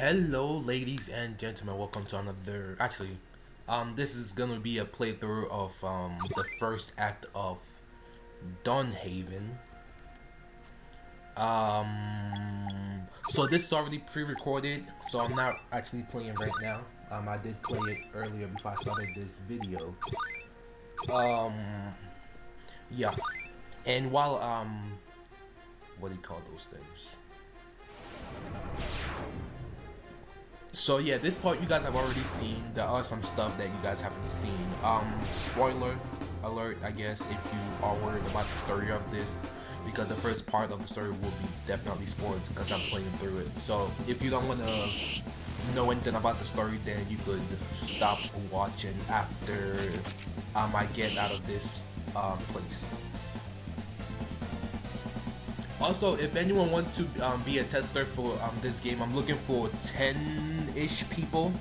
Hello, ladies and gentlemen. Welcome to another. This is gonna be a playthrough of the first act of Dunhaven. So this is already pre-recorded, so I'm not actually playing right now. I did play it earlier before I started this video. Yeah. And while what do you call those things? So yeah, this part you guys have already seen. There are some stuff that you guys haven't seen. Spoiler alert, I guess, if you are worried about the story of this, because the first part of the story will be definitely spoiled because I'm playing through it. So if you don't want to know anything about the story, then you could stop watching after I get out of this place. Also, if anyone wants to be a tester for this game, I'm looking for 10-ish people,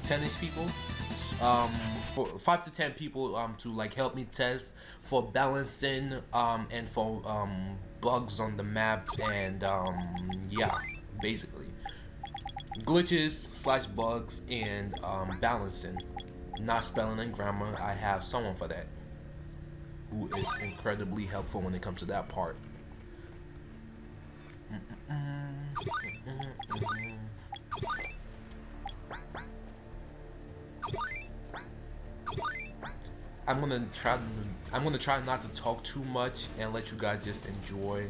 for 5 to 10 people to like help me test for balancing and for bugs on the maps and yeah, basically glitches / bugs and balancing, not spelling and grammar. I have someone for that who is incredibly helpful when it comes to that part. I'm gonna try not to talk too much and let you guys just enjoy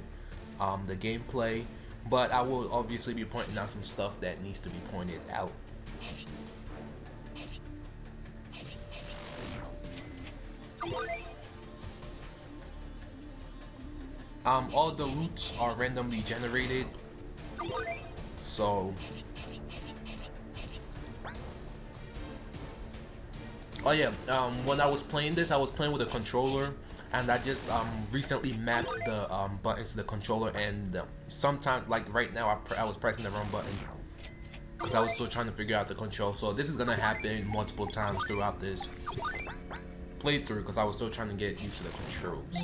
the gameplay, but I will obviously be pointing out some stuff that needs to be pointed out. All the loots are randomly generated, so oh yeah, when I was playing this, I was playing with a controller, and I just recently mapped the buttons to the controller, and sometimes, like right now, I was pressing the wrong button because I was still trying to figure out the control. So this is gonna happen multiple times throughout this playthrough because I was still trying to get used to the controls.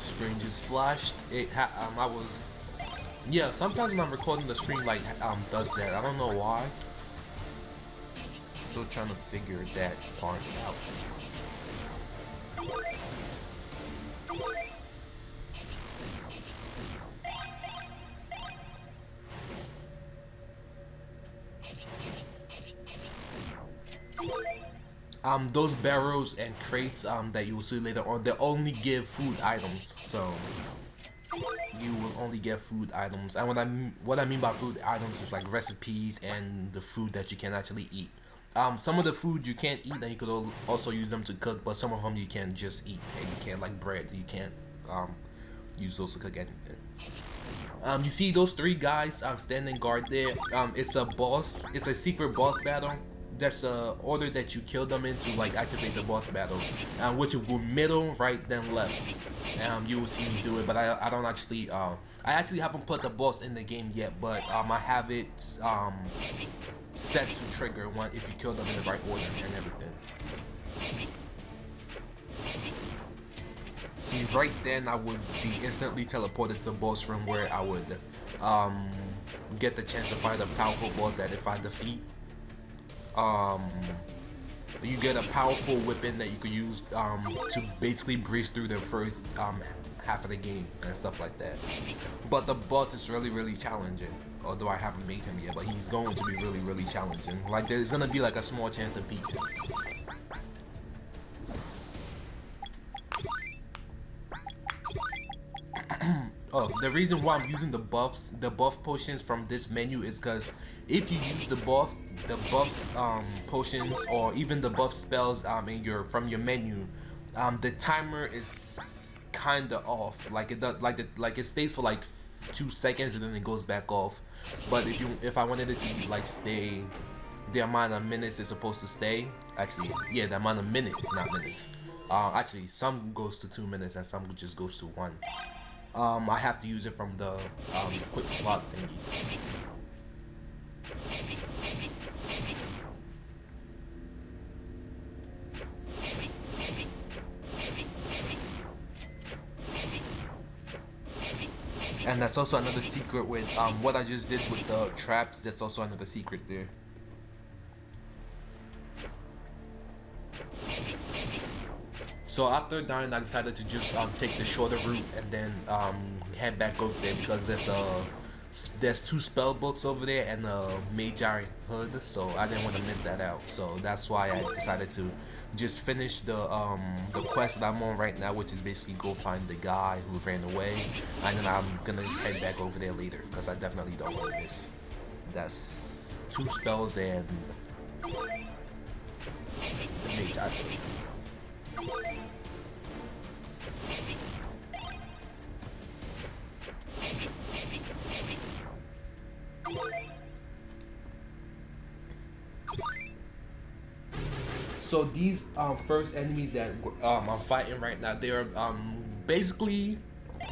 Screen just flashed. I was, yeah, sometimes when I'm recording, the screen like does that. I don't know why. Still trying to figure that part out. Those barrels and crates that you will see later on, they only give food items, so you will only get food items. And what I mean by food items is like recipes and the food that you can actually eat. Some of the food you can't eat, and you could also use them to cook, but some of them you can just eat, and you can't, like bread, you can't use those to cook anything. You see those 3 guys standing guard there. It's a boss. It's a secret boss battle. That's a order that you kill them in to like activate the boss battle, which will go middle, right, then left. You will see me do it, but I don't actually I actually haven't put the boss in the game yet, but I have it set to trigger if you kill them in the right order and everything. See, right then I would be instantly teleported to the boss room where I would get the chance to fight a powerful boss that if I defeat, you get a powerful weapon that you could use to basically breeze through the first half of the game and stuff like that. But the boss is really challenging, although I haven't made him yet, but he's going to be really challenging. Like there's gonna be like a small chance to beat him. Oh, the reason why I'm using the buff potions from this menu is because if you use the buffs potions or even the buff spells in your from your menu, the timer is kind of off. Like it does, like it stays for like 2 seconds and then it goes back off. But if I wanted it to like stay the amount of minutes it's supposed to stay, actually, yeah, the amount of minutes, not minutes. Actually, some goes to 2 minutes and some just goes to one. I have to use it from the quick slot thingy. And that's also another secret with what I just did with the traps. That's also another secret there. So after dying, I decided to just take the shorter route and then head back over there because there's 2 spell books over there and a Magi hood, so I didn't want to miss that out. So that's why I decided to just finish the quest that I'm on right now, which is basically go find the guy who ran away, and then I'm gonna head back over there later because I definitely don't want to miss. That's 2 spells and the Magi hood. So these first enemies that I'm fighting right now, they are basically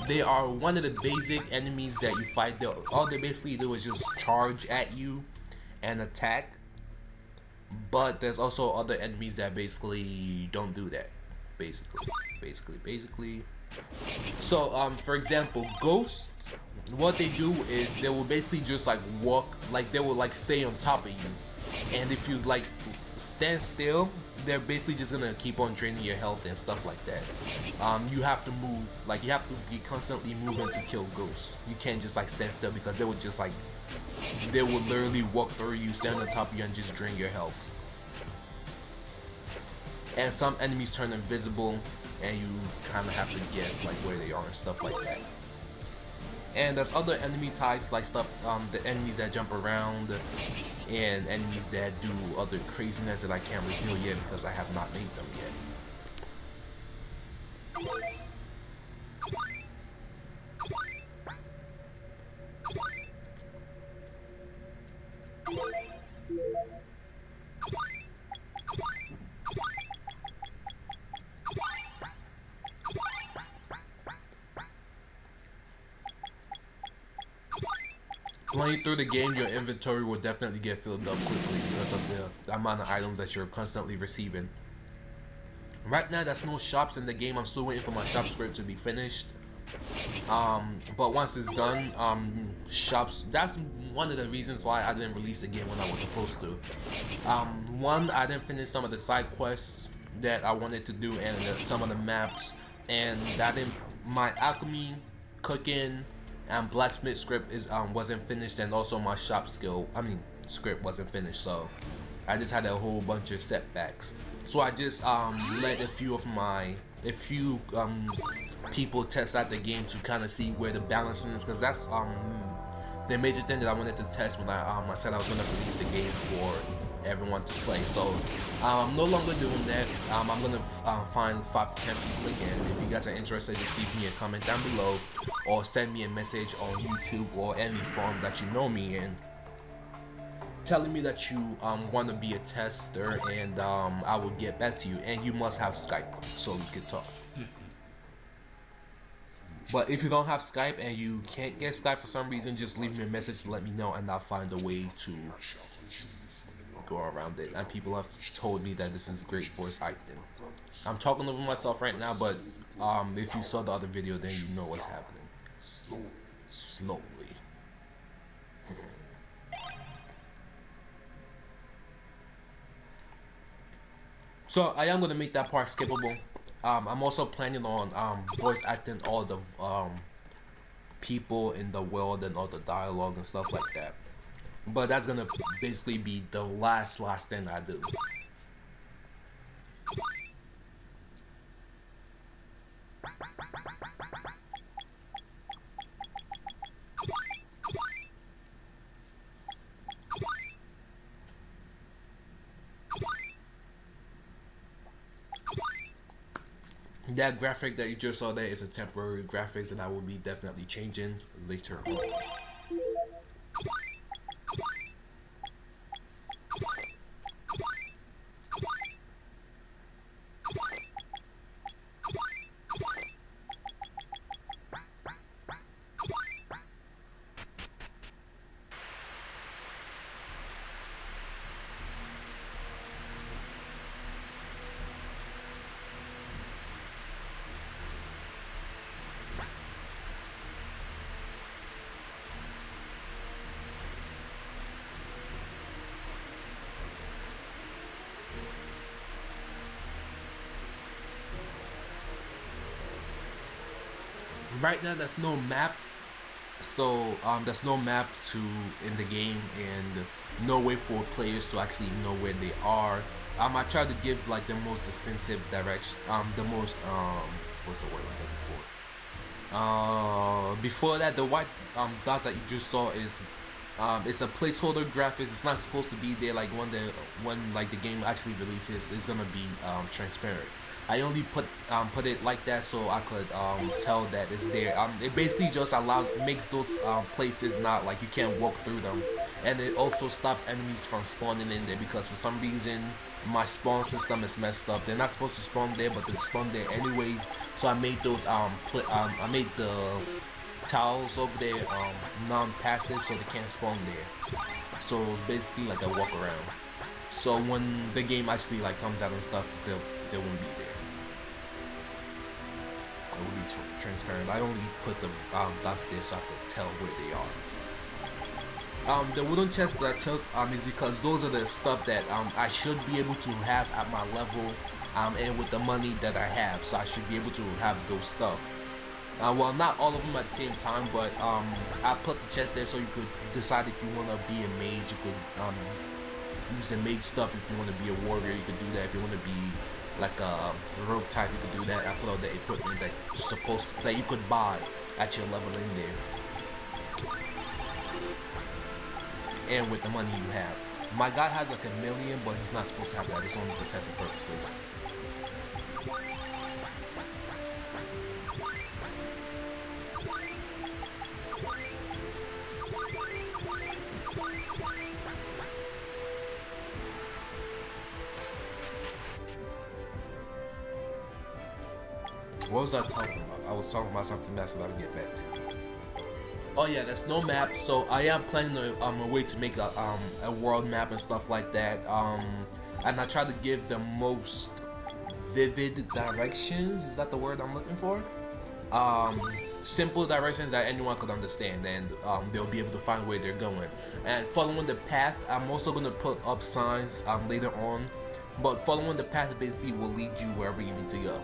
they are one of the basic enemies that you fight. All they basically do is just charge at you and attack. But there's also other enemies that basically don't do that. Basically. So for example, ghosts, what they do is they will basically just like walk, like they will like stay on top of you, and if you like stand still, they're basically just gonna keep on draining your health and stuff like that. You have to move, like you have to be constantly moving to kill ghosts. You can't just like stand still because they would just like, they will literally walk through you, stand on top of you, and just drain your health. And some enemies turn invisible, and you kind of have to guess like where they are and stuff like that. And there's other enemy types like the enemies that jump around, and enemies that do other craziness that I can't reveal yet because I have not made them yet. Playing through the game, your inventory will definitely get filled up quickly because of the amount of items that you're constantly receiving. Right now, there's no shops in the game. I'm still waiting for my shop script to be finished. But once it's done, shops. That's one of the reasons why I didn't release the game when I was supposed to. One, I didn't finish some of the side quests that I wanted to do and some of the maps, and that didn't. My alchemy, cooking, and blacksmith script wasn't finished, and also my shop script wasn't finished, so I just had a whole bunch of setbacks. So I just let a few people test out the game to kind of see where the balance is, because that's the major thing that I wanted to test when I said I was going to release the game for everyone to play. So I'm no longer doing that. I'm gonna find 5 to 10 people again. If you guys are interested, just leave me a comment down below or send me a message on YouTube or any forum that you know me in, telling me that you want to be a tester, and I will get back to you. And you must have Skype so we can talk. But if you don't have Skype and you can't get Skype for some reason, just leave me a message to let me know, and I'll find a way to go around it. And people have told me that this is great voice acting. I'm talking over myself right now, but if you saw the other video, then you know what's happening. Slowly. So I am gonna make that part skippable. I'm also planning on voice acting all the people in the world and all the dialogue and stuff like that. But that's gonna basically be the last thing I do. That graphic that you just saw there is a temporary graphics that I will be definitely changing later on. Right now, there's no map, so there's no map to in the game and no way for players to actually know where they are. I try to give like the most distinctive direction, the most what's the word I'm looking for? Before that, the white dots that you just saw is it's a placeholder graphics. It's not supposed to be there. Like when like the game actually releases, it's gonna be transparent. I only put it like that so I could tell that it's there. It basically just makes those places not like you can't walk through them, and it also stops enemies from spawning in there because for some reason my spawn system is messed up. They're not supposed to spawn there, but they spawn there anyways. So I made those I made the tiles over there non-passive so they can't spawn there. So basically like a walk around. So when the game actually like comes out and stuff, they won't be there. It will be transparent. I only put the dots there so I could tell where they are. The wooden chest that I took is because those are the stuff that I should be able to have at my level and with the money that I have, so I should be able to have those stuff. Well, not all of them at the same time, but I put the chest there so you could decide if you want to be a mage. You could use the mage stuff. If you want to be a warrior, you could do that. If you want to be like a rogue type, you could do that. I put all the equipment that you could buy at your level in there. And with the money you have. My guy has like 1 million, but he's not supposed to have that. It's only for testing purposes. What was I talking about? I was talking about something else that I'll get back to. Oh yeah, there's no map, so I am planning a way to make a world map and stuff like that. And I try to give the most vivid directions. Is that the word I'm looking for? Simple directions that anyone could understand, and they'll be able to find where they're going. And following the path, I'm also gonna put up signs later on. But following the path basically will lead you wherever you need to go.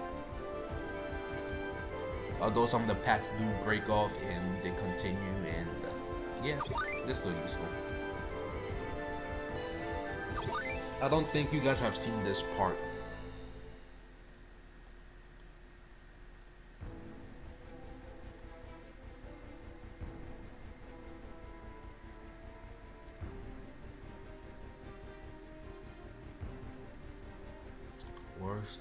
Although some of the paths do break off and they continue, and yeah, they're still useful. I don't think you guys have seen this part. Worst.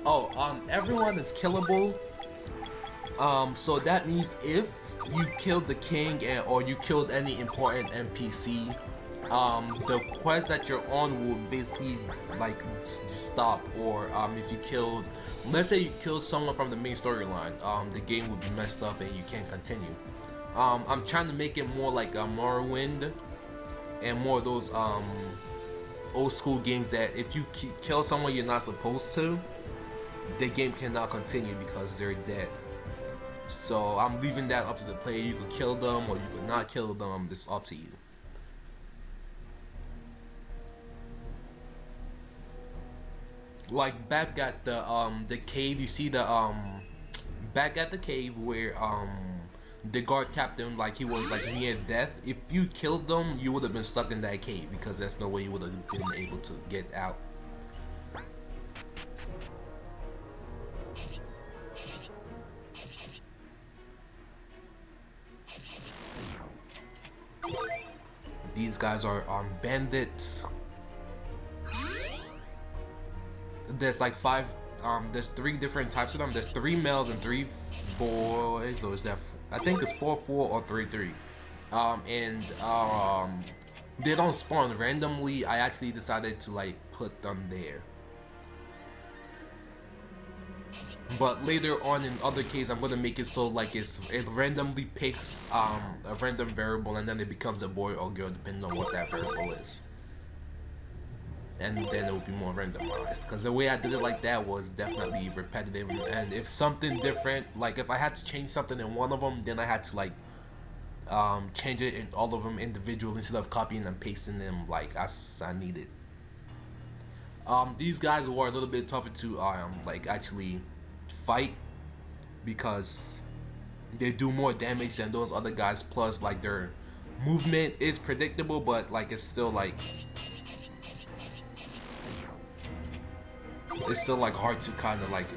Oh, everyone is killable. So that means if you killed the king or you killed any important NPC, the quest that you're on will basically like stop. Or if you killed, let's say you killed someone from the main storyline, the game would be messed up and you can't continue. I'm trying to make it more like a Morrowind and more of those old school games that if you kill someone you're not supposed to, the game cannot continue because they're dead. So I'm leaving that up to the player. You could kill them or you could not kill them. It's up to you. Like back at the cave, you see the back at the cave where the guard captain, like he was like near death. If you killed them, you would have been stuck in that cave because there's no way you would have been able to get out. These guys are bandits. There's like there's 3 different types of them. There's 3 males and 3 boys. Or is that? I think it's 4-4 or 3-3. They don't spawn randomly. I actually decided to like put them there. But later on in other cases, I'm gonna make it so like it randomly picks a random variable and then it becomes a boy or girl depending on what that variable is. And then it will be more randomized. Because the way I did it like that was definitely repetitive. And if something different, like if I had to change something in one of them, then I had to like change it in all of them individually instead of copying and pasting them like as I needed. These guys were a little bit tougher to like actually fight because they do more damage than those other guys, plus like their movement is predictable, but like it's still like hard to kind of like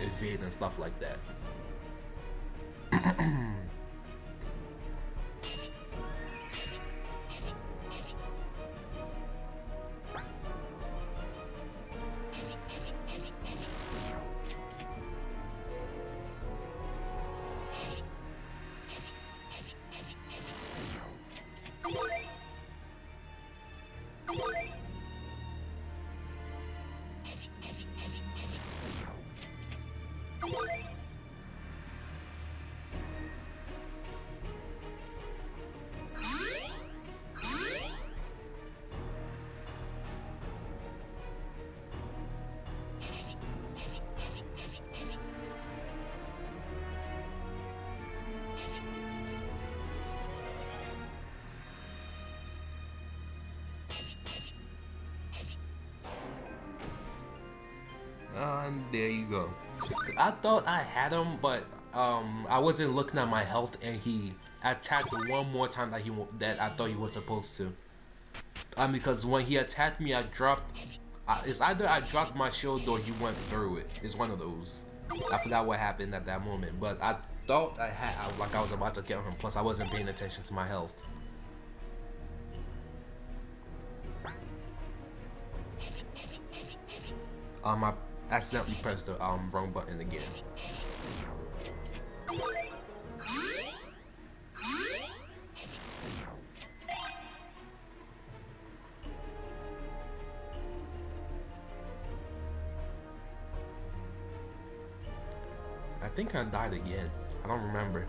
evade and stuff like that. And there you go. I thought I had him, but I wasn't looking at my health, and he attacked one more time that I thought he was supposed to. Because when he attacked me, I dropped. It's either I dropped my shield or he went through it. It's one of those. I forgot what happened at that moment, but I thought I was about to kill him. Plus, I wasn't paying attention to my health. I accidentally pressed the wrong button again. I think I died again. I don't remember.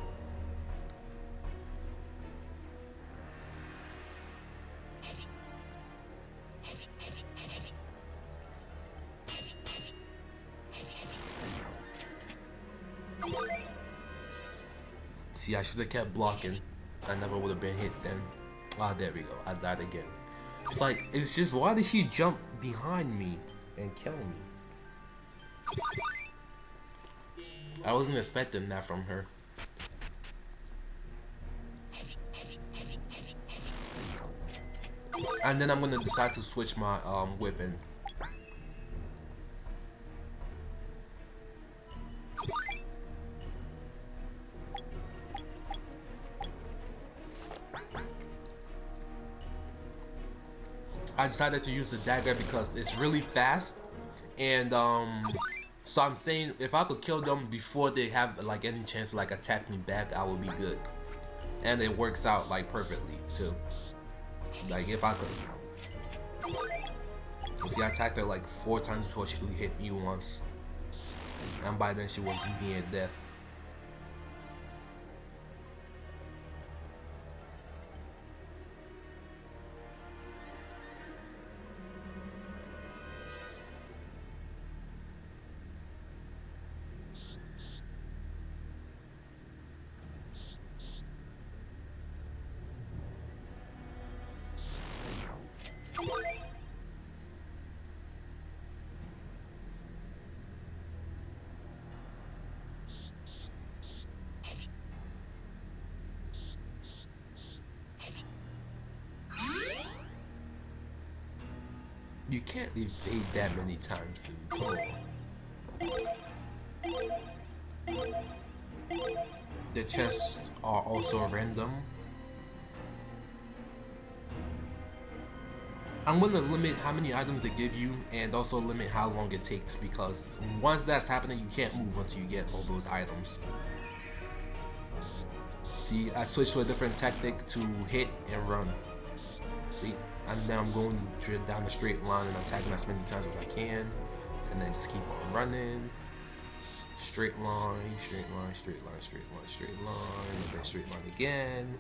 See, I should have kept blocking. I never would have been hit then. Ah, there we go. I died again. It's like, it's just, why did she jump behind me and kill me? I wasn't expecting that from her. And then I'm gonna decide to switch my weapon. I decided to use the dagger because it's really fast, and So I'm saying if I could kill them before they have like any chance to like attack me back, I would be good. And it works out like perfectly too. Like if I could. See, I attacked her like 4 times before she could hit me once. And by then she was near death. You can't evade that many times, dude. Come on. The chests are also random. I'm gonna limit how many items they give you and also limit how long it takes, because once that's happening, you can't move until you get all those items. See, I switched to a different tactic to hit and run. See? And then I'm going down the straight line and attacking as many times as I can, and then just keep on running. Straight line, straight line, straight line, straight line, straight line, and then straight line again.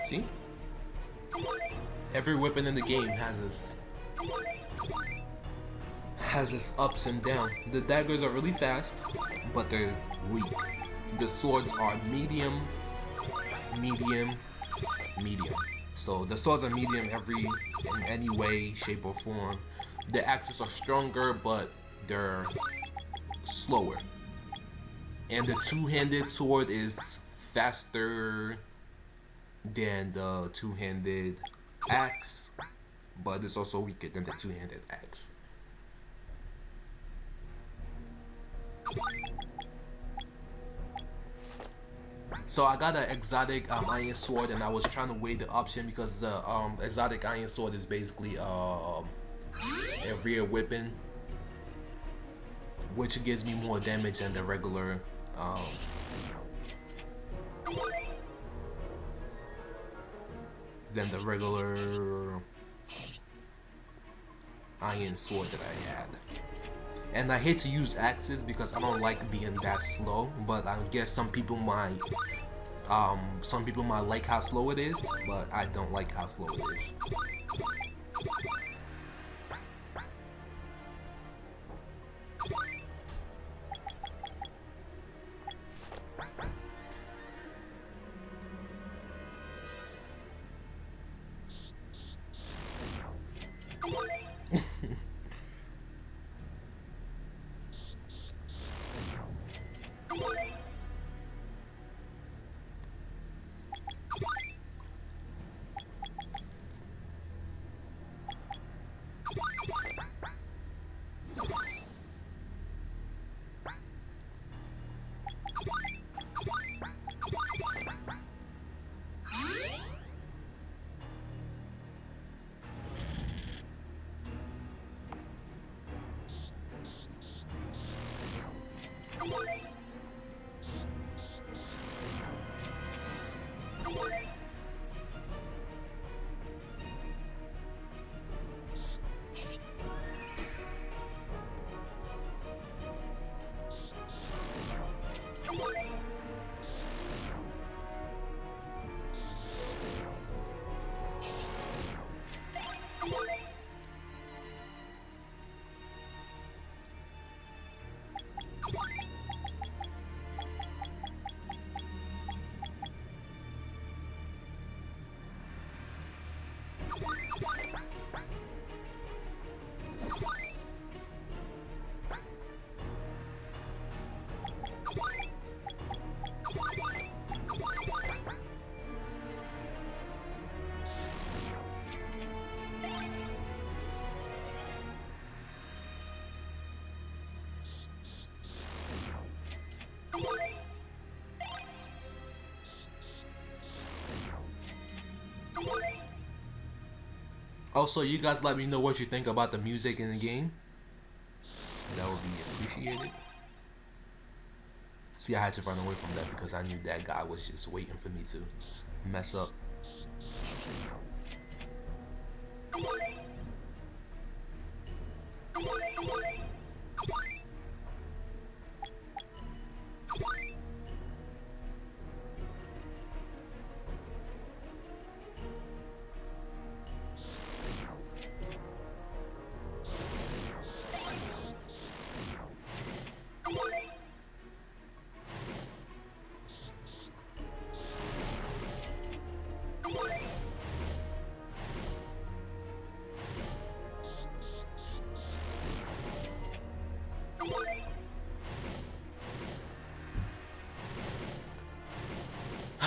See? Every weapon in the game has its ups and downs. The daggers are really fast, but they're weak. The swords are medium, medium, medium. So the swords are medium in any way, shape, or form. The axes are stronger, but they're slower. And the two-handed sword is faster than the two-handed axe, but it's also weaker than the two-handed axe. So I got an exotic iron sword, and I was trying to weigh the option because the exotic iron sword is basically a rear weapon, which gives me more damage than the regular iron sword that I had. And I hate to use axes because I don't like being that slow, but I guess some people might like how slow it is, but I don't like how slow it is. Also, you guys let me know what you think about the music in the game. That would be appreciated. See, I had to run away from that because I knew that guy was just waiting for me to mess up.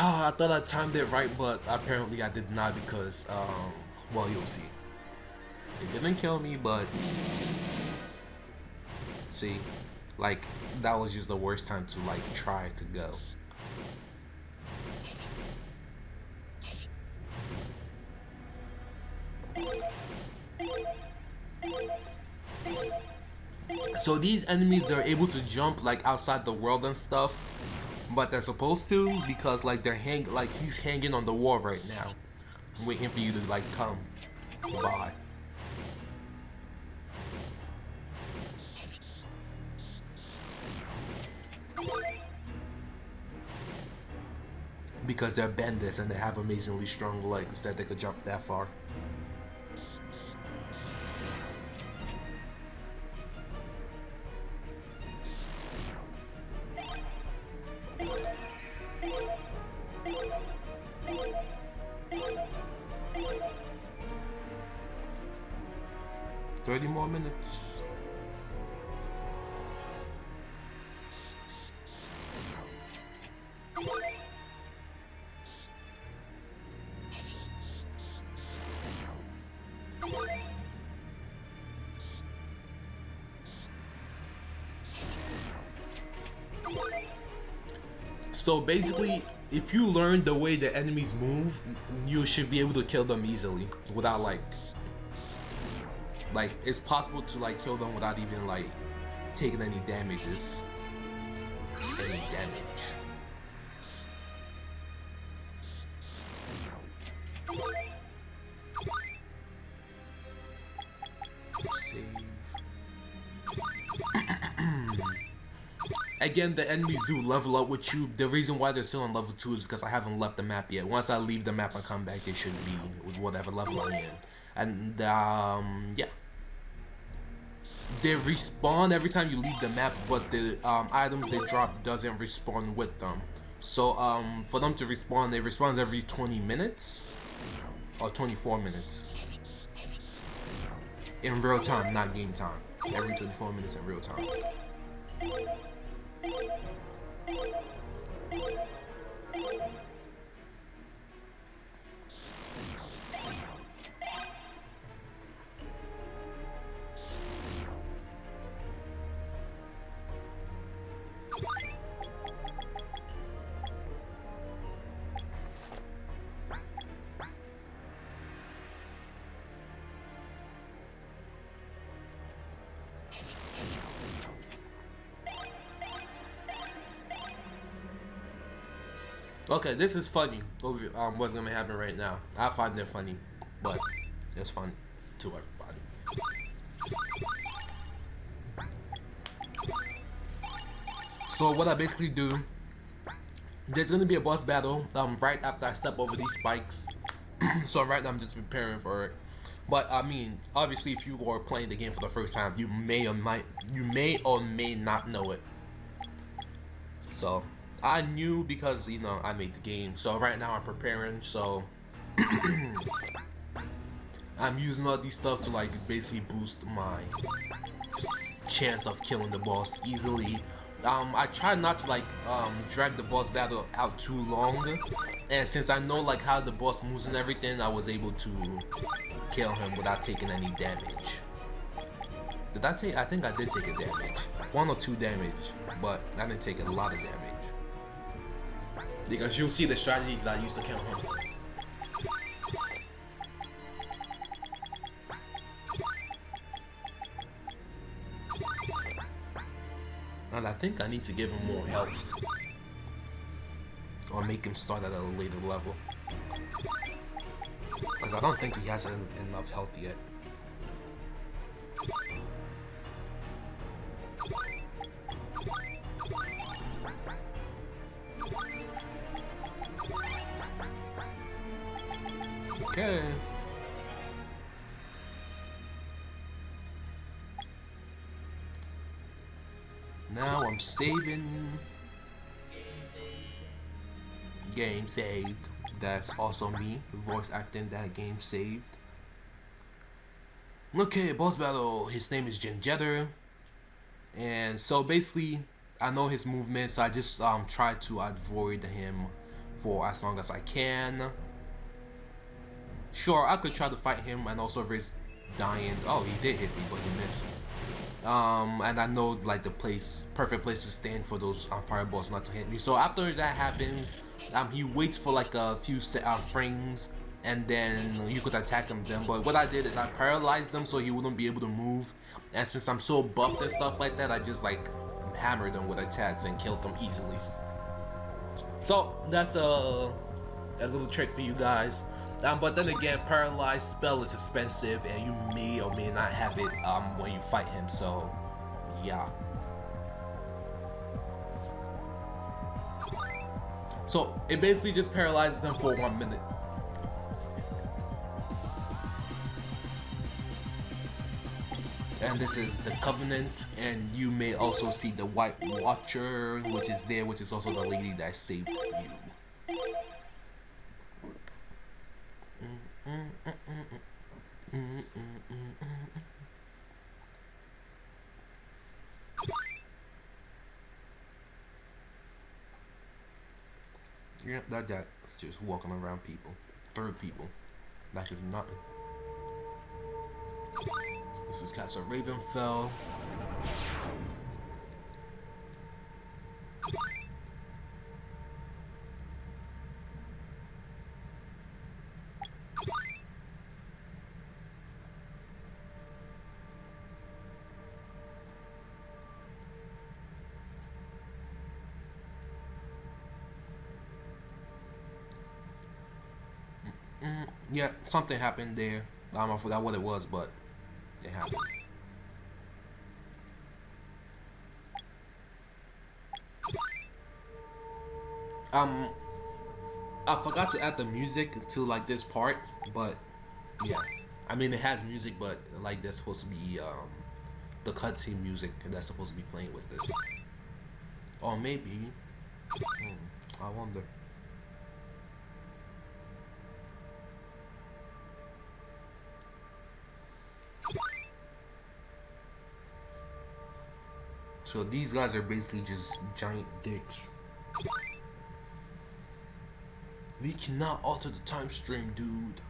I thought I timed it right, but apparently I did not because, well, you'll see. It didn't kill me, but see, like, that was just the worst time to, like, try to go. So these enemies, they're able to jump, like, outside the world and stuff. But they're supposed to because like he's hanging on the wall right now, waiting for you to like come by. Because they're benders and they have amazingly strong legs that they could jump that far. More minutes. So basically, if you learn the way the enemies move, you should be able to kill them easily without like it's possible to like kill them without even like taking any damages. Any damage. Save. Again, the enemies do level up with you. The reason why they're still on level 2 is because I haven't left the map yet. Once I leave the map and come back, it should be with whatever level I am. And yeah, they respawn every time you leave the map, but the items they drop doesn't respawn with them. So for them to respawn, they respawn every 20 minutes or 24 minutes in real time, not game time. Every 24 minutes in real time. Okay, this is funny. What's gonna happen right now? I find it funny, but it's fun to everybody. So what I basically do, there's gonna be a boss battle right after I step over these spikes. So right now I'm just preparing for it. But I mean, obviously, if you are playing the game for the first time, you may or may not know it. So I knew because, you know, I made the game. So right now I'm preparing. So I'm using all these stuff to like basically boost my chance of killing the boss easily. I try not to like drag the boss battle out too long, and since I know like how the boss moves and everything, I was able to kill him without taking any damage. Did I take? I think I did take a damage, 1 or 2 damage, but I didn't take a lot of damage. Because you'll see the strategy that I used to kill him. I think I need to give him more health. Or make him start at a later level. Because I don't think he has enough health yet. Okay. Now I'm saving. Game saved. That's also me, voice acting that game saved. Okay, boss battle. His name is Ginjetter. And so basically, I know his movements. So I just try to avoid him for as long as I can. Sure, I could try to fight him and also risk dying. Oh, he did hit me, but he missed. And I know like the perfect place to stand for those fireballs not to hit me. So after that happens, he waits for like a few frames, and then you could attack him then. But what I did is I paralyzed them so he wouldn't be able to move. And since I'm so buffed and stuff like that, I just like hammered them with attacks and killed them easily. So that's a little trick for you guys. But then again, paralyzed spell is expensive, and you may or may not have it when you fight him. So, yeah. So it basically just paralyzes him for 1 minute. And this is the Covenant, and you may also see the White Watcher, which is there, which is also the lady that saved you. Yeah, that's just walking around people. Third people. That is nothing. This is Castle Ravenfell. Yeah, something happened there. I forgot what it was, but it happened. I forgot to add the music to like this part, but yeah. I mean, it has music, but like there's supposed to be the cutscene music that's supposed to be playing with this. Or maybe, I wonder. So these guys are basically just giant dicks. We cannot alter the time stream, dude.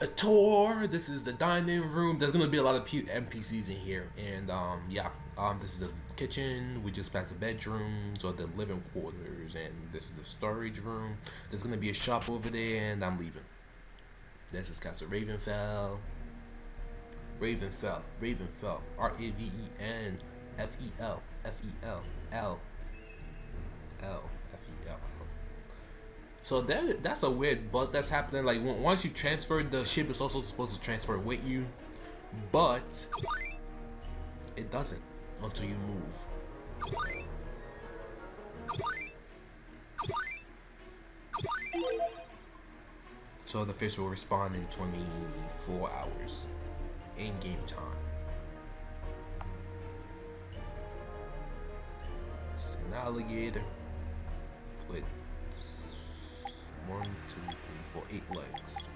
A tour. This is the dining room. There's gonna be a lot of NPCs in here, and yeah. This is the kitchen. We just passed the bedrooms or the living quarters, and this is the storage room. There's gonna be a shop over there, and I'm leaving. This is Castle Ravenfell. Ravenfell. Ravenfell. RAVENFEL. FEL. L. F-E-L. So that's a weird bug that's happening. Like once you transfer, the ship is also supposed to transfer with you, but it doesn't until you move. So the fish will respond in 24 hours in game time. It's an alligator with 1, 2, 3, 4, 8 legs.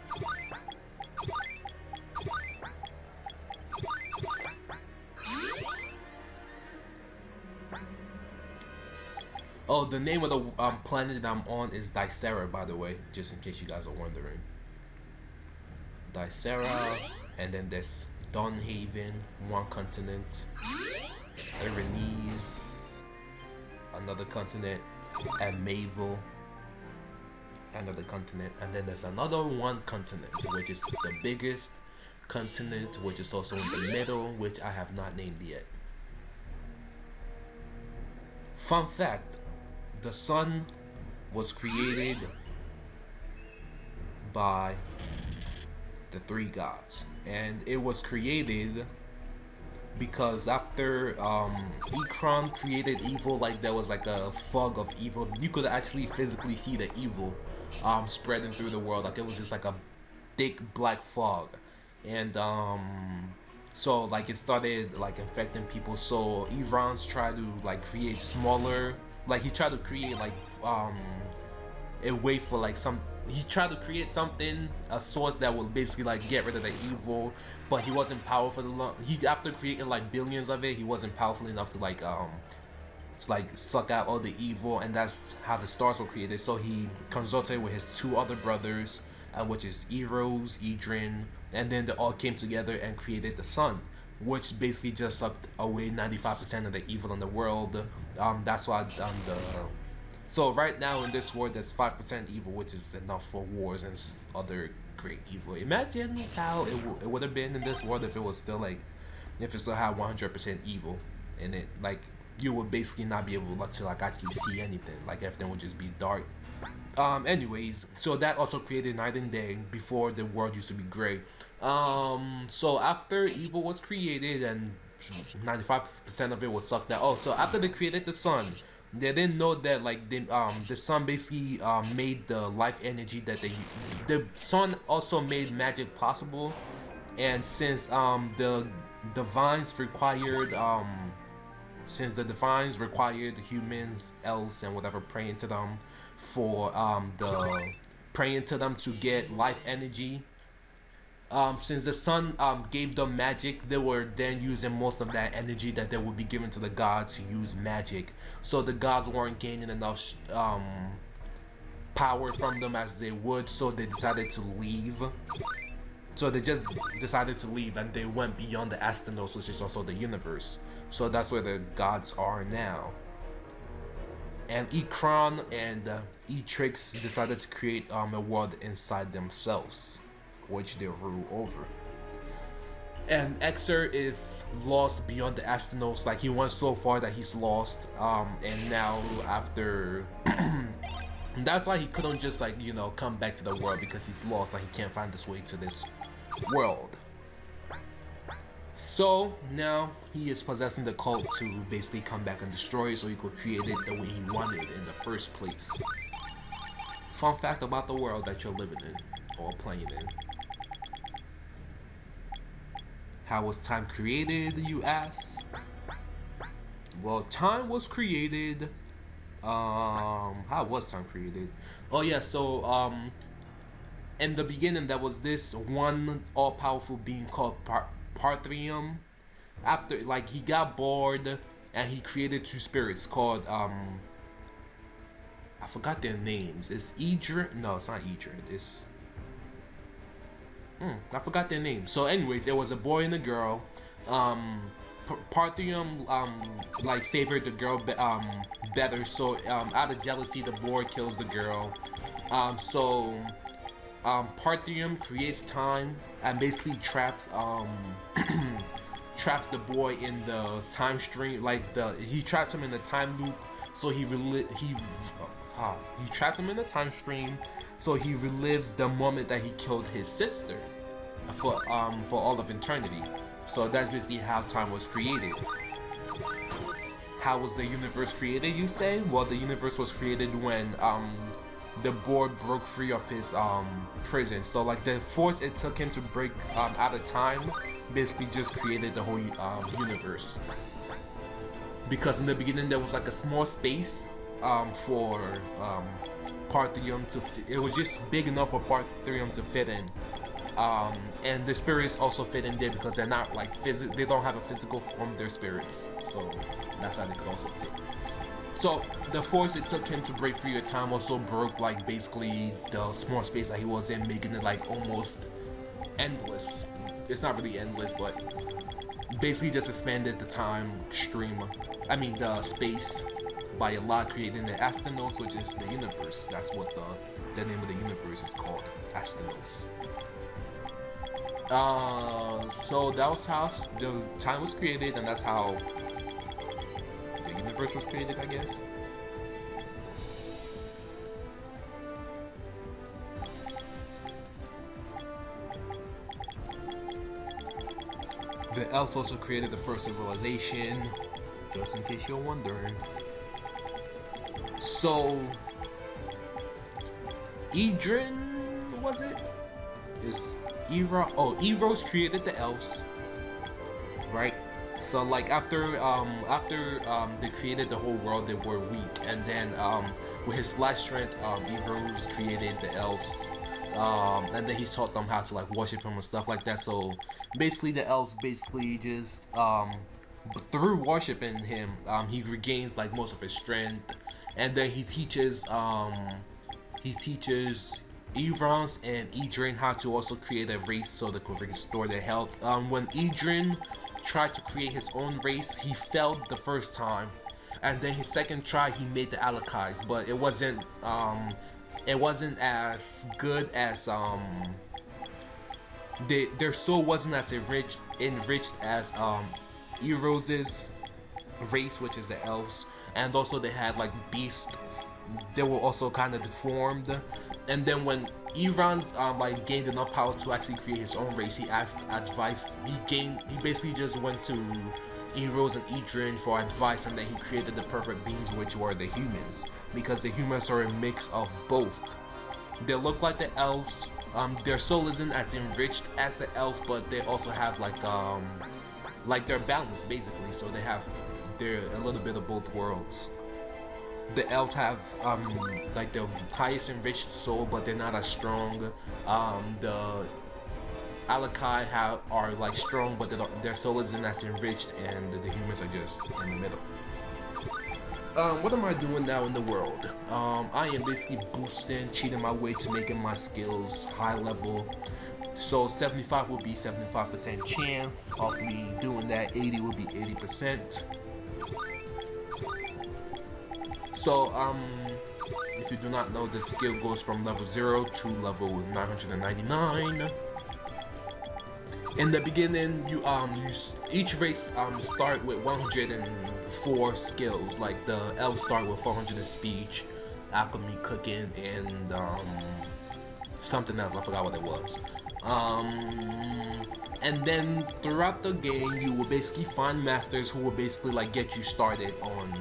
Oh, the name of the planet that I'm on is Dicera, by the way, just in case you guys are wondering. Dicera, and then there's Dunhaven, one continent. Erenese, another continent, and Mayville, another continent, and then there's another one continent, which is the biggest continent, which is also in the middle, which I have not named yet. Fun fact, the sun was created by the 3 gods, and it was created because after Ikron created evil, like there was like a fog of evil. You could actually physically see the evil spreading through the world. Like it was just like a thick black fog, and so like it started like infecting people. So Iran's tried to like create smaller, like he tried to create like a way for like he tried to create something, a source that would basically like get rid of the evil, but he wasn't powerful enough. After creating like billions of it, he wasn't powerful enough to like suck out all the evil, and that's how the stars were created. So he consulted with his 2 other brothers, which is Eros, Idrin, and then they all came together and created the sun, which basically just sucked away 95% of the evil in the world. That's why so right now in this world there's 5% evil, which is enough for wars and other great evil. Imagine how it would have been in this world if it was still like, if it still had 100% evil in it. Like you would basically not be able to like actually see anything. Like everything would just be dark. Anyways, so that also created night and day before the world used to be gray. So after evil was created and 95% of it was sucked out. Oh, so after they created the sun, they didn't know that like the sun basically made the life energy that the sun also made magic possible. And since the divines required humans, elves, and whatever praying to them for to get life energy, since the sun gave them magic, they were then using most of that energy that they would be given to the gods to use magic. So the gods weren't gaining enough power from them as they would, so they decided to leave. So they just decided to leave, and they went beyond the Astanos, which is also the universe. So that's where the gods are now. And Ikron and Etrix decided to create a world inside themselves, which they rule over. And Exer is lost beyond the Astanos. Like he went so far that he's lost. And now after that's why he couldn't just like, you know, come back to the world, because he's lost. Like he can't find his way to this world. So now he is possessing the cult to basically come back and destroy it, so he could create it the way he wanted in the first place. Fun fact about the world that you're living in or playing in. How was time created, you ask? Well, time was created. How was time created? Oh yeah, so in the beginning there was this one all-powerful being called Parthium. After, like, he got bored and he created 2 spirits called I forgot their names. It's Idrin. No, it's not Idrin. It's I forgot their names. So anyways, it was a boy and a girl. Parthium like favored the girl better, so out of jealousy the boy kills the girl. Parthium creates time and basically traps traps the boy in the time stream. Like he traps him in the time loop, so he traps him in a time stream, so he relives the moment that he killed his sister for all of eternity. So that's basically how time was created. How was the universe created, you say? Well, the universe was created when the board broke free of his prison. So like the force it took him to break out of time basically just created the whole universe. Because in the beginning there was like a small space for Parthium to it was just big enough for Parthium to fit in. And the spirits also fit in there because they're not like they don't have a physical form of their spirits, so that's how they could also fit. So the force it took him to break free of time also broke like basically the small space that he was in, making it like almost endless. It's not really endless, but basically just expanded the time stream. I mean the space by a lot, creating the Astenos, which is the universe. That's what the name of the universe is called, Astenos. So that was how the time was created, and that's how the universe was created, I guess. The elves also created the first civilization, just in case you're wondering. So, Idrin, was it? Is Eros created the elves, right? So like after they created the whole world, they were weak, and then with his last strength, Eros created the elves, and then he taught them how to like worship him and stuff like that. So basically, the elves basically just through worshiping him, he regains like most of his strength, and then he teaches Evrons and Idrin how to also create a race so they could restore their health. When Idrin tried to create his own race, he failed the first time, and then his second try he made the Alakais, but it wasn't as good as their soul wasn't as enriched as Eros's race, which is the elves, and also they had like beasts. They were also kind of deformed. And then when Evrons like gained enough power to actually create his own race, he asked advice. He basically just went to Eros and Idrin for advice, and then he created the perfect beings, which were the humans, because the humans are a mix of both. They look like the elves. Their soul isn't as enriched as the elves, but they also have like they're balanced basically. So they're a little bit of both worlds. The elves have like the highest enriched soul, but they're not as strong. The Alakai are like strong, but their soul isn't as enriched, and the humans are just in the middle. What am I doing now in the world? I am basically boosting, cheating my way to making my skills high level. So 75 would be 75% chance of me doing that. 80 would be 80%. So, if you do not know, this skill goes from level 0 to level 999. In the beginning, each race start with 104 skills. Like the elves start with 400 in speech, alchemy, cooking, and something else. I forgot what it was. And then throughout the game, you will basically find masters who will basically like get you started on.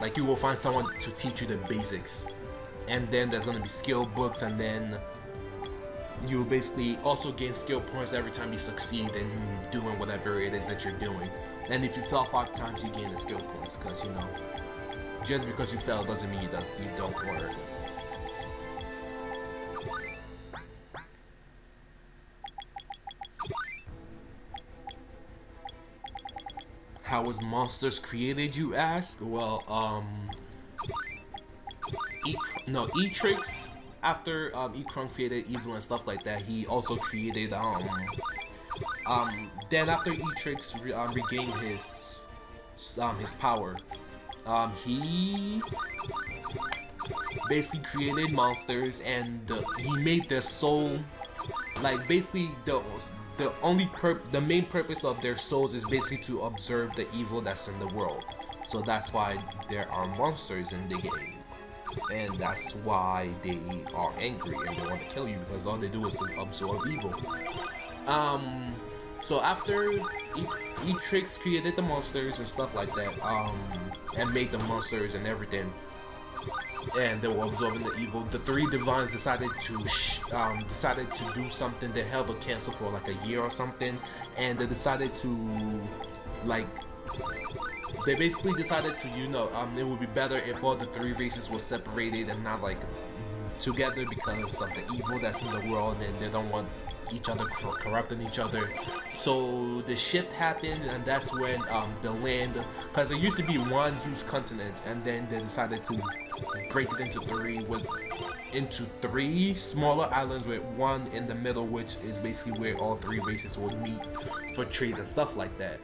Like you will find someone to teach you the basics, and then there's gonna be skill books, and then you will basically also gain skill points every time you succeed in doing whatever it is that you're doing. And if you fail 5 times, you gain the skill points, because you know, just because you fail doesn't mean that you don't learn. How was monsters created, you ask? Well, Etrix, after Ekron created evil and stuff like that, he also created then after Etrix regained his power, he basically created monsters, and he made their soul like basically the main purpose of their souls is basically to observe the evil that's in the world. So that's why there are monsters in the game. and that's why they are angry and they want to kill you because all they do is absorb evil. So after Etrix created the monsters and stuff like that, and made the monsters and everything, and they were absorbing the evil, the three divines decided to do something. They held a council for like a year or something, and they decided to like. They basically decided to, it would be better if all the three races were separated and not like together because of the evil that's in the world, and they don't want each other corrupting each other. So the shift happened, and that's when the land, because there used to be one huge continent, and then they decided to break it into three smaller islands with one in the middle, which is basically where all three races would meet for trade and stuff like that.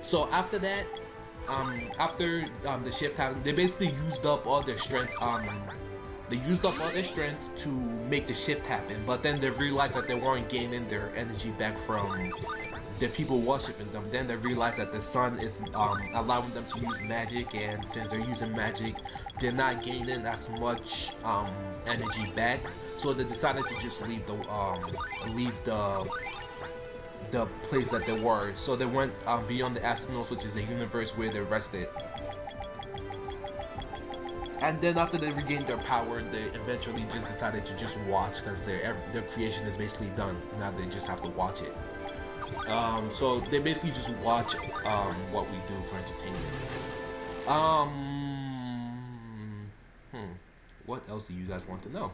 So after that, after the shift happened, they basically used up all their strength. They used up all their strength to make the shift happen, but then they realized that they weren't gaining their energy back from the people worshiping them. Then they realized that the sun is allowing them to use magic, and since they're using magic, they're not gaining as much energy back. So they decided to just leave the place that they were. So they went beyond the Astronauts, which is a universe where they rested. And then after they regained their power, they eventually just decided to just watch, because their creation is basically done. Now they just have to watch it. So they basically just watch what we do for entertainment. What else do you guys want to know?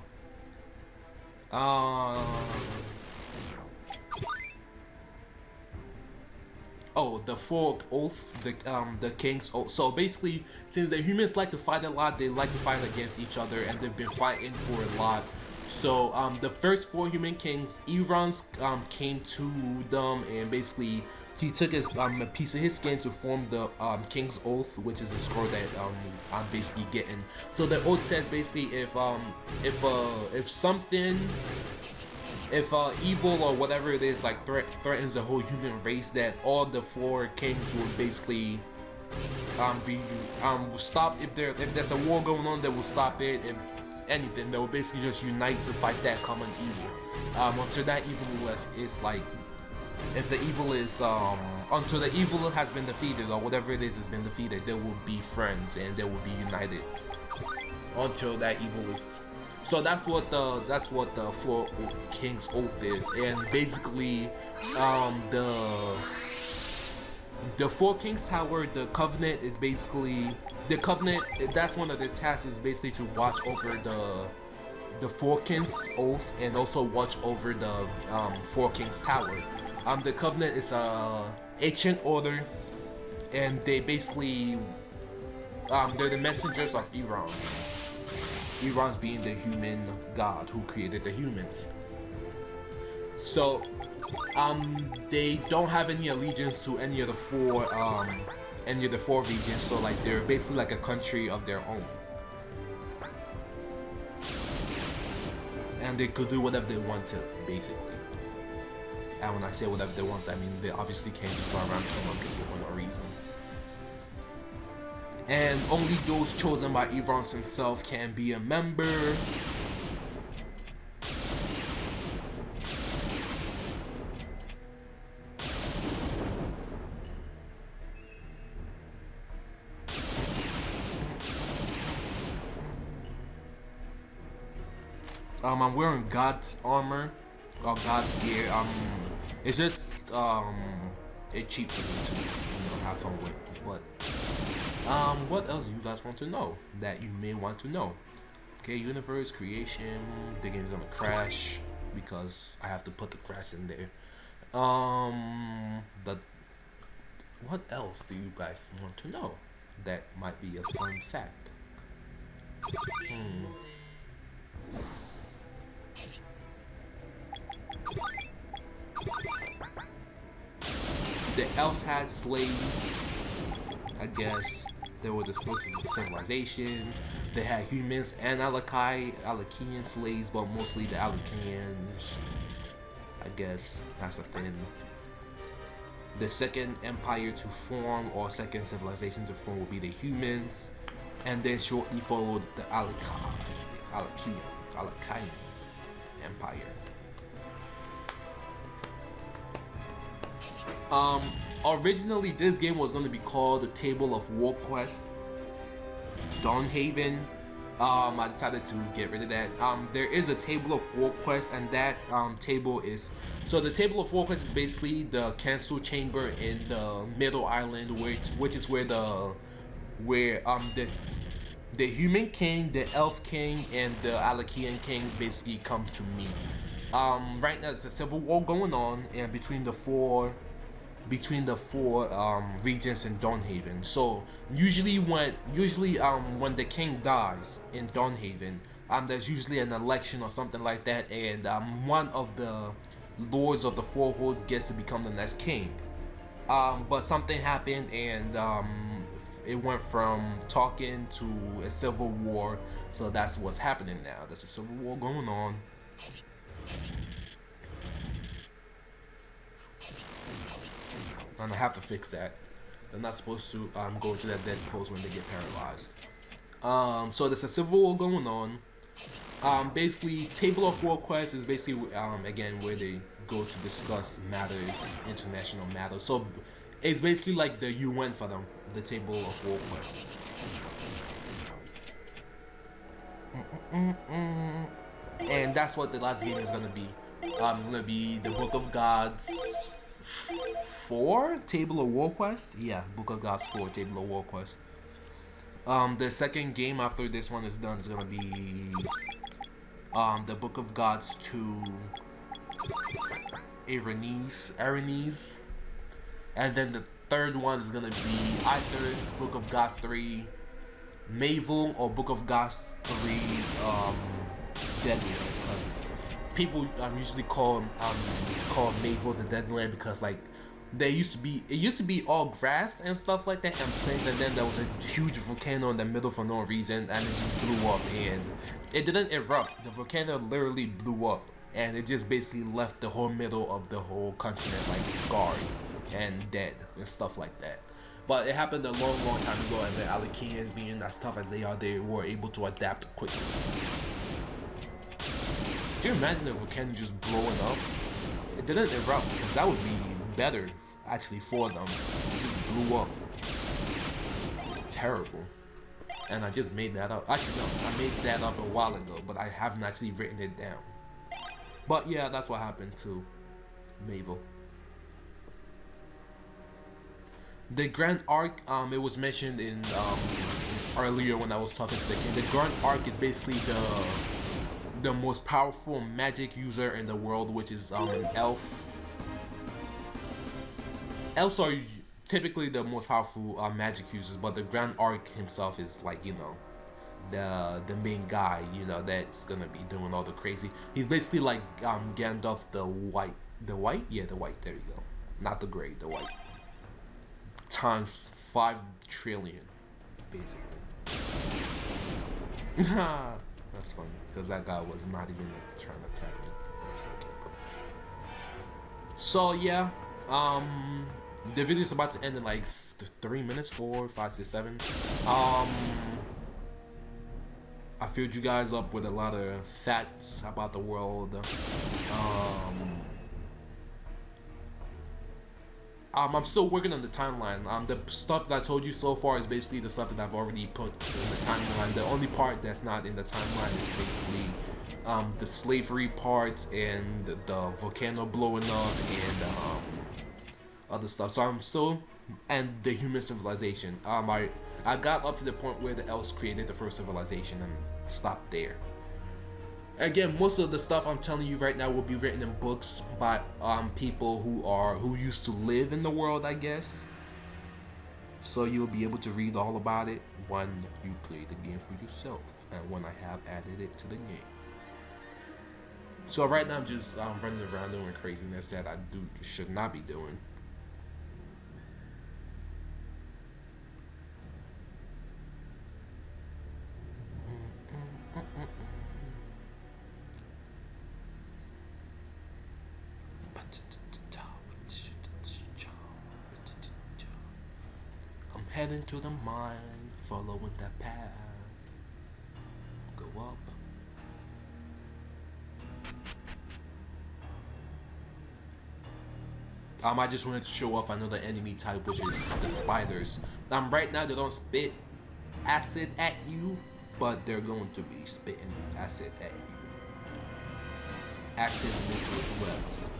Oh, the fourth oath, the king's oath. So basically, since the humans like to fight a lot, they like to fight against each other, and they've been fighting for a lot. So the first four human kings, Eron's came to them, and basically he took his a piece of his skin to form the king's oath, which is the scroll that I'm basically getting. So the oath says basically if evil or whatever it is like threatens the whole human race, that all the four kings will basically stop. If there's a war going on, they will stop it. If anything, they will basically just unite to fight that common evil. Until that evil is like, if the evil is until the evil has been defeated, or whatever it is has been defeated, they will be friends and they will be united until that evil is. So that's what the Four Kings Oath is, and basically, the Four Kings Tower, the Covenant is basically the Covenant. That's one of the tasks, is basically to watch over the Four Kings Oath and also watch over the Four Kings Tower. The Covenant is a ancient order, and they basically they're the messengers of Eron. Eron's being the human god who created the humans. So, they don't have any allegiance to any of the four regions. So, like, they're basically like a country of their own, and they could do whatever they want to, basically. And when I say whatever they want, I mean they obviously can't just go around killing people for no reason. And only those chosen by Eron himself can be a member. I'm wearing God's armor, or God's gear. It's just it's cheap for me to have fun with. But what else do you guys want to know that you may want to know? Okay, universe creation. The game's gonna crash because I have to put the crash in there. What else do you guys want to know that might be a fun fact? The elves had slaves, I guess. They were the first civilization. They had humans and Alakian slaves, but mostly the Alakians. I guess that's a thing. The second empire to form, or second civilization to form, will be the humans, and then shortly followed the Alakian Empire. Originally this game was going to be called the Table of War Quest Dawnhaven. I decided to get rid of that. There is a Table of War Quest, and that table is, so the Table of War Quest is basically the council chamber in the middle island, which is where the human king, the elf king, and the Alakian king basically come to meet. Right now there's a civil war going on, and between the four regions in Dawnhaven. So usually when the king dies in Dawnhaven, there's usually an election or something like that, and one of the lords of the four holds gets to become the next king. But something happened, and it went from talking to a civil war. So that's what's happening now. There's a civil war going on. And I have to fix that. They're not supposed to go into that dead pose when they get paralyzed. So there's a civil war going on. Basically, Table of War Quest is basically again where they go to discuss matters, international matters. So it's basically like the UN for them, the Table of War Quest. And that's what the last game is gonna be. It's gonna be the Book of Gods 4 Table of War Quest. Yeah, Book of Gods 4 Table of War Quest. The second game after this one is done is gonna be the Book of Gods 2 Aranese. And then the third one is gonna be either Book of Gods 3 Mavel or Book of Gods 3 Deadlands, because people usually call Mavel the Deadland, because like it used to be all grass and stuff like that and plains, and then there was a huge volcano in the middle for no reason, and it just blew up, and it didn't erupt. The volcano literally blew up, and it just basically left the whole middle of the whole continent like scarred and dead and stuff like that. But it happened a long time ago, and the Alakians, being as tough as they are, they were able to adapt quickly. Can you imagine the volcano just blowing up? It didn't erupt, because that would be better actually for them. It just blew up. It's terrible. And I just made that up. Actually no, I made that up a while ago, but I haven't actually written it down. But yeah, that's what happened to Mavel. The Grand Arc, it was mentioned in earlier when I was talking to the king. The Grand Arc is basically the most powerful magic user in the world, which is an elf. Elves are typically the most powerful magic users, but the Grand Arc himself is like, you know, the main guy, you know, that's gonna be doing all the crazy. He's basically like Gandalf the White. The White? Yeah, the White, there you go. Not the gray, the white. Times 5 trillion, basically. That's funny, because that guy was not even trying to attack me. Okay. So yeah, the video's about to end in like 3 minutes, 4, 5, 6, 7. I filled you guys up with a lot of facts about the world. I'm still working on the timeline. The stuff that I told you so far is basically the stuff that I've already put in the timeline. The only part that's not in the timeline is basically the slavery part and the volcano blowing up and other stuff. So I'm still, and the human civilization. I got up to the point where the elves created the first civilization and stopped there. Again, most of the stuff I'm telling you right now will be written in books by people who used to live in the world, I guess. So you'll be able to read all about it when you play the game for yourself and when I have added it to the game. So right now I'm just running around doing craziness that I should not be doing. head into the mine, following that path. Go up. I just wanted to show off another enemy type, which is the spiders. Right now they don't spit acid at you, but they're going to be spitting acid at you. Acid literally webs.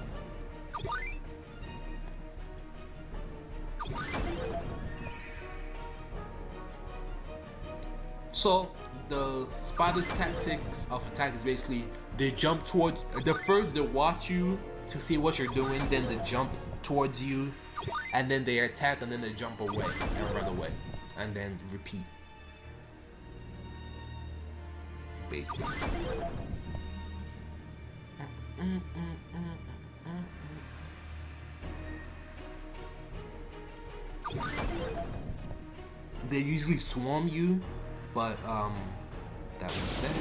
So the spider's tactics of attack is basically they jump towards first they watch you to see what you're doing, then they jump towards you, and then they attack, and then they jump away and run away, and then repeat. Basically. They usually swarm you, but that was that.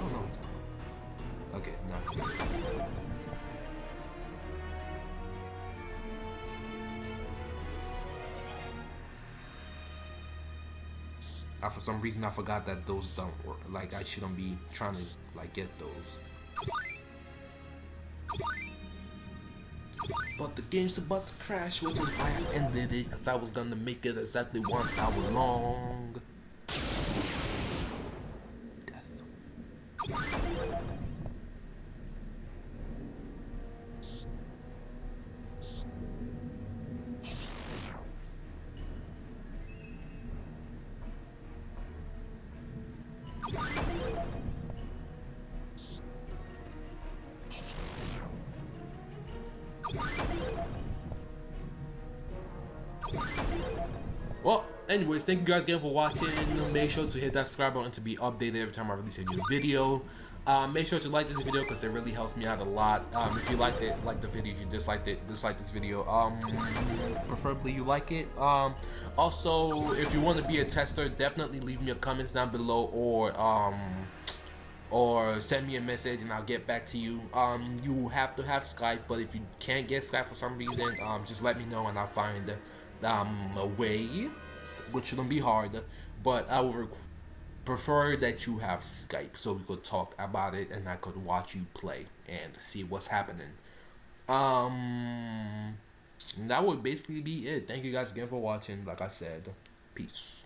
Oh no, it's not. Okay, now it's for some reason I forgot that those don't work. Like I shouldn't be trying to like get those. But the game's about to crash, which is why I ended it, because I was gonna make it exactly 1 hour long. Death. Well, anyways, thank you guys again for watching. Make sure to hit that subscribe button to be updated every time I release a new video. Make sure to like this video because it really helps me out a lot. If you liked it, like the video. If you disliked it, dislike this video. Preferably you like it. Also, if you want to be a tester, definitely leave me a comments down below, or send me a message and I'll get back to you. You have to have Skype, but if you can't get Skype for some reason, just let me know and I'll find a way, which shouldn't be hard, but I would prefer that you have Skype so we could talk about it and I could watch you play and see what's happening. That would basically be it. Thank you guys again for watching. Like I said, peace.